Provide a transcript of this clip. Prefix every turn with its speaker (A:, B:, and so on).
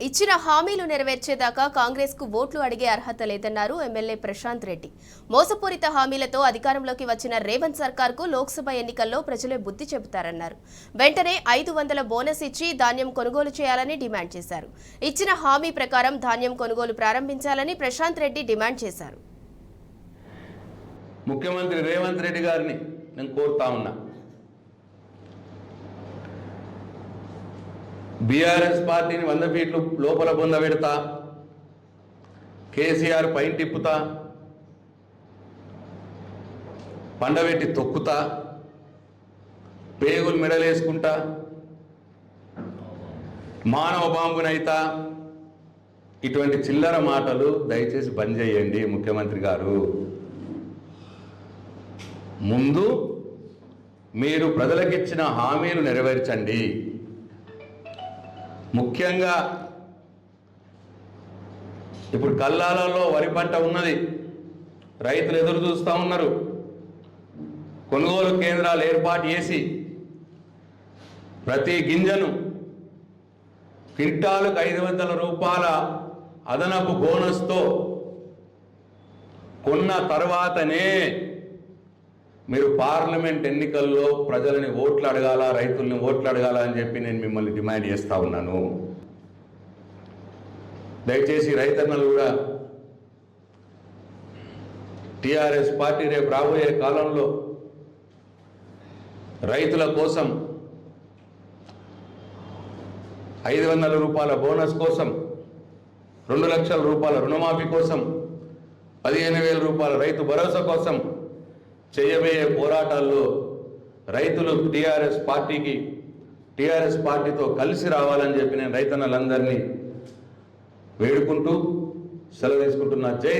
A: ఇచ్చిన హామీలు నెరవేర్చేదాకా కాంగ్రెస్ కు ఓట్లు అడిగే అర్హత లేదన్నారు ఎమ్మెల్యే ప్రశాంత్ రెడ్డి. మోసపూరిత హామీలతో అధికారంలోకి వచ్చిన రేవంత్ సర్కార్కు లోక్సభ ఎన్నికల్లో ప్రజలే బుద్ధి చెబుతారన్నారు. వెంటనే 500 బోనస్ ఇచ్చి ధాన్యం కొనుగోలు చేయాలని డిమాండ్ చేశారు. ఇచ్చిన హామీ ప్రకారం ధాన్యం కొనుగోలు ప్రారంభించాలని ప్రశాంత్ రెడ్డి డిమాండ్ చేశారు.
B: ముఖ్యమంత్రి రేవంత్ రెడ్డి గారిని నేను కోరుతా ఉన్నా, బీఆర్ఎస్ పార్టీని 100 ఫీట్లు లోపల పొందబెడతా, కేసీఆర్ పైన తిప్పుతా, పండబెట్టి తొక్కుతా, పేగులు మెడలేసుకుంటా, మానవ బాంబునైతా, ఇటువంటి చిల్లర మాటలు దయచేసి బంద్ చేయండి ముఖ్యమంత్రి గారు. ముందు మీరు ప్రజలకిచ్చిన హామీలు నెరవేర్చండి. ముఖ్యంగా ఇప్పుడు కల్లాలలో వరి పంట ఉన్నది, రైతులు ఎదురు చూస్తూ ఉన్నారు. కొనుగోలు కేంద్రాలు ఏర్పాటు చేసి ప్రతి గింజను క్వింటాలుకు 500 రూపాయల అదనపు బోనస్తో కొన్న తర్వాతనే మీరు పార్లమెంట్ ఎన్నికల్లో ప్రజలని ఓట్లు అడగాల, రైతుల్ని ఓట్లు అడగాల అని చెప్పి నేను మిమ్మల్ని డిమాండ్ చేస్తూ ఉన్నాను. దయచేసి రైతన్నలు కూడా టీఆర్ఎస్ పార్టీ రేపు రాబోయే కాలంలో రైతుల కోసం 500 రూపాయల బోనస్ కోసం, 2 లక్షల రూపాయల రుణమాఫీ కోసం, 15,000 రూపాయల రైతు భరోసా కోసం చేయబోయే పోరాటాల్లో రైతులు టీఆర్ఎస్ పార్టీతో కలిసి రావాలని చెప్పి నేను రైతన్నలందరినీ వేడుకుంటూ సెలవు తీసుకుంటున్నా. జై